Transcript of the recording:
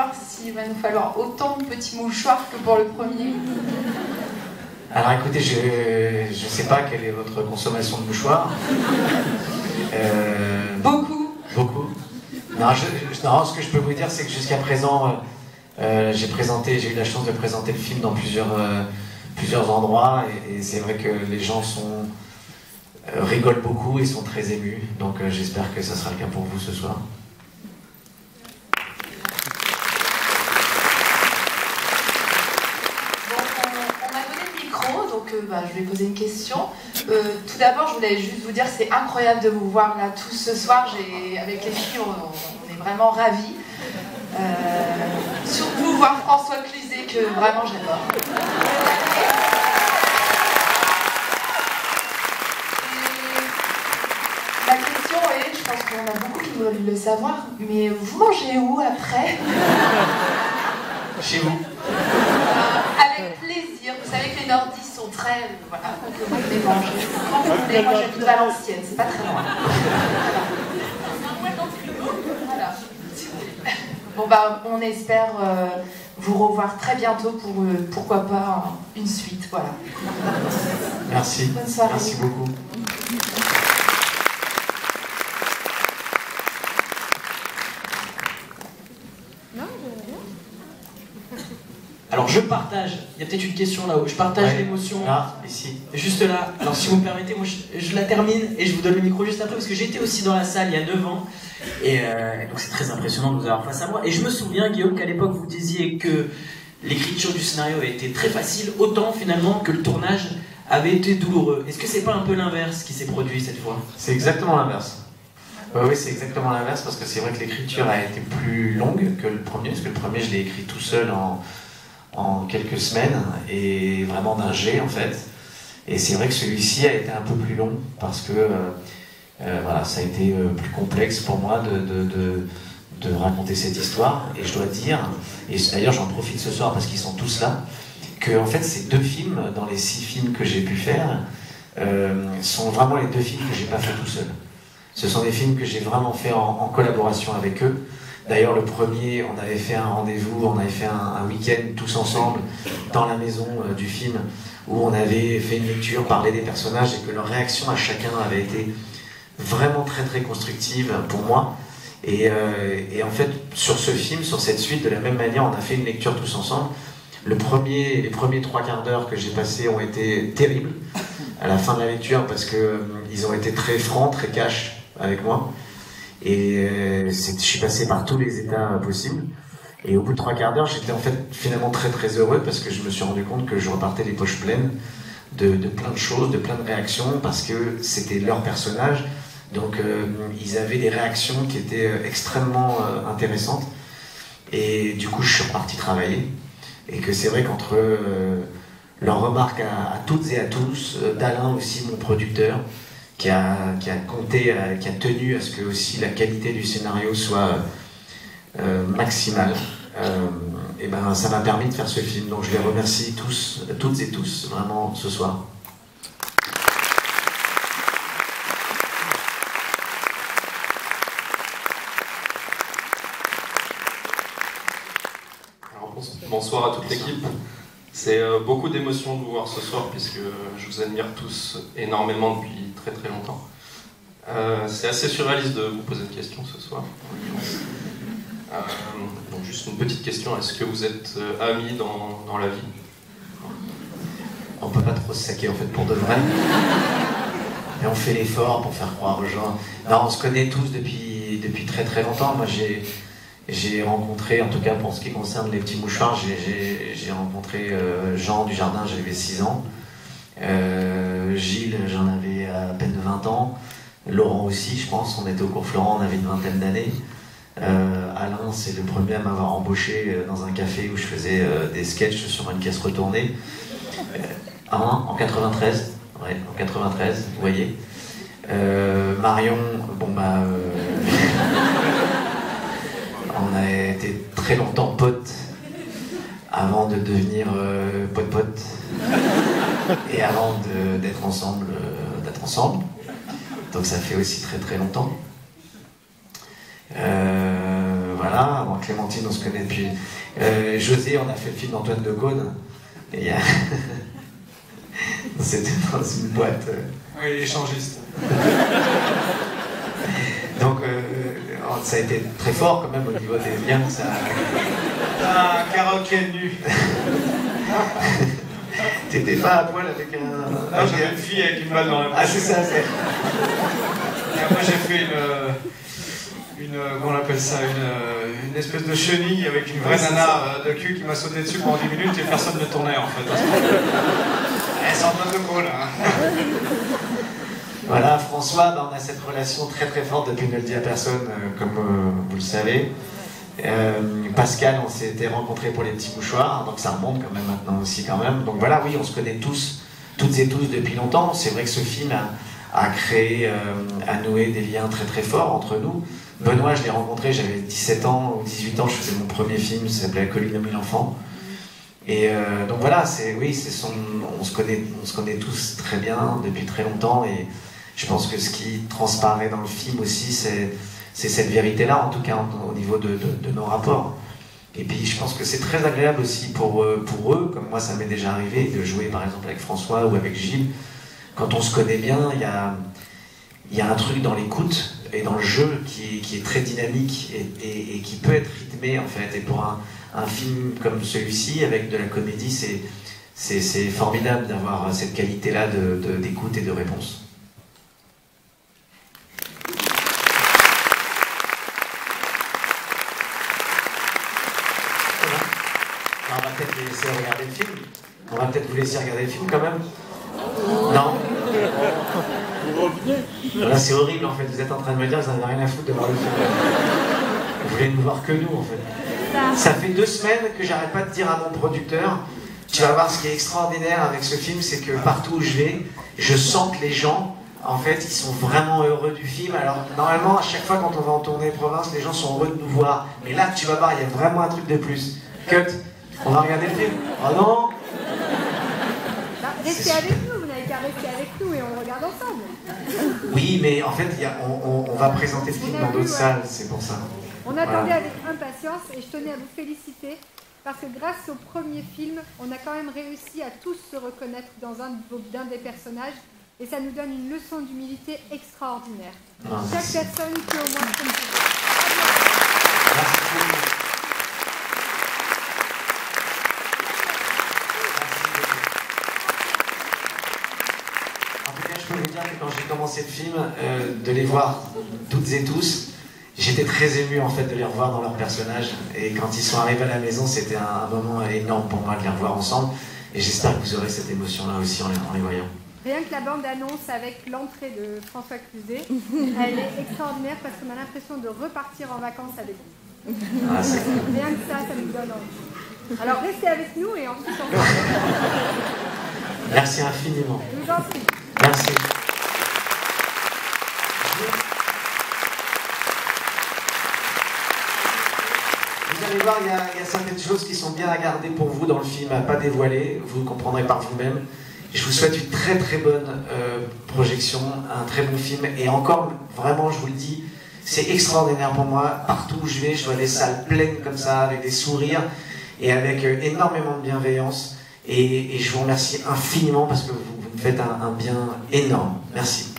savoir s'il va nous falloir autant de petits mouchoirs que pour le premier. Alors écoutez, je sais pas quelle est votre consommation de mouchoirs. Beaucoup. Beaucoup. Non, ce que je peux vous dire, c'est que jusqu'à présent, j'ai eu la chance de présenter le film dans plusieurs endroits, et c'est vrai que les gens rigolent beaucoup et sont très émus. Donc j'espère que ça sera le cas pour vous ce soir. Je vais poser une question. Tout d'abord, je voulais juste vous dire, c'est incroyable de vous voir là tous ce soir. Avec les filles, on est vraiment ravis. Surtout voir François Cluzet, que vraiment j'adore. La question est, je pense qu'on a beaucoup qui veulent le savoir, mais vous mangez où après? Chez vous. Avec plaisir. Vous savez que les nordistes sont très... Voilà, donc vous les mangez. Quand vous voulez, moi j'habite Valenciennes, c'est pas très loin. Voilà. Bon bah, on espère vous revoir très bientôt pour, pourquoi pas, une suite, voilà. Merci. Bonne soirée. Merci beaucoup. Alors je partage, il y a peut-être une question là-haut, je partage l'émotion. Là, ici. Juste là. Alors si vous me permettez, moi je la termine et je vous donne le micro juste après parce que j'étais aussi dans la salle il y a 9 ans. Et donc c'est très impressionnant de vous avoir face à moi. Et je me souviens, Guillaume, qu'à l'époque vous disiez que l'écriture du scénario avait été très facile, autant finalement que le tournage avait été douloureux. Est-ce que c'est pas un peu l'inverse qui s'est produit cette fois? C'est exactement l'inverse. Oui, c'est exactement l'inverse, parce que c'est vrai que l'écriture a été plus longue que le premier, parce que le premier je l'ai écrit tout seul en quelques semaines, et vraiment d'un jet en fait. Et c'est vrai que celui-ci a été un peu plus long, parce que voilà, ça a été plus complexe pour moi de raconter cette histoire. Et je dois dire, et d'ailleurs j'en profite ce soir parce qu'ils sont tous là, que en fait ces 2 films, dans les 6 films que j'ai pu faire, sont vraiment les 2 films que j'ai pas fait tout seul. Ce sont des films que j'ai vraiment fait en collaboration avec eux. D'ailleurs, le premier, on avait fait un rendez-vous, on avait fait un week-end tous ensemble dans la maison du film, où on avait fait une lecture, parlé des personnages, et que leur réaction à chacun avait été vraiment très très constructive pour moi. Et en fait, sur ce film, sur cette suite, de la même manière, on a fait une lecture tous ensemble. Les premiers 3 quarts d'heure que j'ai passés ont été terribles à la fin de la lecture, parce que ils ont été très francs, très cash avec moi. Et je suis passé par tous les états possibles. Et au bout de 3 quarts d'heure, j'étais en fait finalement très très heureux, parce que je me suis rendu compte que je repartais les poches pleines de plein de choses, de plein de réactions, parce que c'était leur personnage. Donc ils avaient des réactions qui étaient extrêmement intéressantes. Et du coup, je suis reparti travailler. Et que c'est vrai qu'entre leurs remarques à toutes et à tous, d'Alain aussi, mon producteur, qui a tenu à ce que aussi la qualité du scénario soit maximale, et ben ça m'a permis de faire ce film. Donc je les remercie tous, toutes et tous, vraiment ce soir. Alors, bonsoir à toute l'équipe. C'est beaucoup d'émotions de vous voir ce soir, puisque je vous admire tous énormément depuis très très longtemps. C'est assez surréaliste de vous poser une question ce soir. Donc juste une petite question, est-ce que vous êtes amis dans la vie? On peut pas trop se saquer en fait pour de vrai. Et on fait l'effort pour faire croire aux gens. Non, on se connaît tous depuis très très longtemps. Moi j'ai rencontré, en tout cas pour ce qui concerne les petits mouchoirs, j'ai rencontré Jean du Jardin, j'avais 6 ans. Gilles, j'en avais à peine 20 ans. Laurent aussi, je pense. On était au cours Florent, on avait une vingtaine d'années. Alain, c'est le premier à m'avoir embauché dans un café où je faisais des sketchs sur une caisse retournée. En 93. Ouais, en 93, vous voyez. Marion, bon bah... on a été très longtemps potes avant de devenir pote-pote et avant d'être ensemble, Donc ça fait aussi très très longtemps. Voilà, voilà, avant Clémentine, on se connaît depuis. José, on a fait le film d'Antoine de Caunes. Et c'était dans une boîte. Oui, échangiste. Donc, ça a été très fort quand même au niveau des liens. Ça... Ah, karaoké nu. T'étais pas à poil avec un. Ah, j'avais une fille avec une balle dans la bouche. Ah, c'est ça, c'est. Et après, j'ai fait comment on appelle ça, une espèce de chenille avec une vraie nana de cul qui m'a sauté dessus pendant 10 minutes et personne ne tournait en fait. Elle sort pas de gros là. Voilà, François, on a cette relation très très forte depuis Ne le dis à personne, comme vous le savez. Pascal, on s'était rencontrés pour les petits mouchoirs, donc ça remonte quand même maintenant aussi quand même. Donc voilà, oui, on se connaît tous, toutes et tous depuis longtemps. C'est vrai que ce film a créé, a noué des liens très très forts entre nous. Benoît, je l'ai rencontré, j'avais 17 ans ou 18 ans, je faisais mon premier film, ça s'appelait La colline aux 1000 enfants. Et donc voilà, on se connaît tous très bien depuis très longtemps, et je pense que ce qui transparaît dans le film aussi, c'est cette vérité-là, en tout cas au niveau de nos rapports. Et puis je pense que c'est très agréable aussi pour eux, comme moi ça m'est déjà arrivé, de jouer par exemple avec François ou avec Gilles. Quand on se connaît bien, il y a un truc dans l'écoute et dans le jeu qui est très dynamique et qui peut être rythmé en fait. Et pour un film comme celui-ci, avec de la comédie, c'est formidable d'avoir cette qualité-là d'écoute et de réponse. On va peut-être les laisser regarder le film. On va peut-être vous laisser regarder le film quand même. Non. Là c'est horrible en fait, vous êtes en train de me dire que vous n'avez rien à foutre de voir le film. Vous voulez nous voir que nous en fait. Ça fait 2 semaines que j'arrête pas de dire à mon producteur, tu vas voir ce qui est extraordinaire avec ce film, c'est que partout où je vais, je sens que les gens, en fait, ils sont vraiment heureux du film. Alors normalement, à chaque fois quand on va en tournée province, les gens sont heureux de nous voir. Mais là, tu vas voir, il y a vraiment un truc de plus. Cut, on va regarder le film. Oh non! Restez avec nous, vous n'avez qu'à rester avec nous et on le regarde ensemble. Oui, mais en fait, on va présenter le film dans d'autres salles, c'est pour ça. On attendait avec impatience et je tenais à vous féliciter parce que grâce au premier film, on a quand même réussi à tous se reconnaître dans d'un des personnages et ça nous donne une leçon d'humilité extraordinaire. Chaque personne peut au moins se Je peux vous dire que quand j'ai commencé le film, de les voir toutes et tous, j'étais très ému en fait de les revoir dans leur personnage. Et quand ils sont arrivés à la maison, c'était un moment énorme pour moi de les revoir ensemble. Et j'espère que vous aurez cette émotion-là aussi en les voyant. Rien que la bande-annonce avec l'entrée de François Cluzet, elle est extraordinaire parce qu'on a l'impression de repartir en vacances avec vous. Ah, Rien que ça nous donne envie. Alors restez avec nous et ensuite on va... Merci infiniment. Je vous en prie. Merci. Vous allez voir, il y a certaines choses qui sont bien à garder pour vous dans le film, à pas dévoiler, vous le comprendrez par vous-même. Je vous souhaite une très très bonne projection, un très bon film, et encore, vraiment, je vous le dis, c'est extraordinaire pour moi. Partout où je vais, je vois des salles pleines comme ça, avec des sourires, et avec énormément de bienveillance, et je vous remercie infiniment parce que vous me faites un bien énorme. Merci.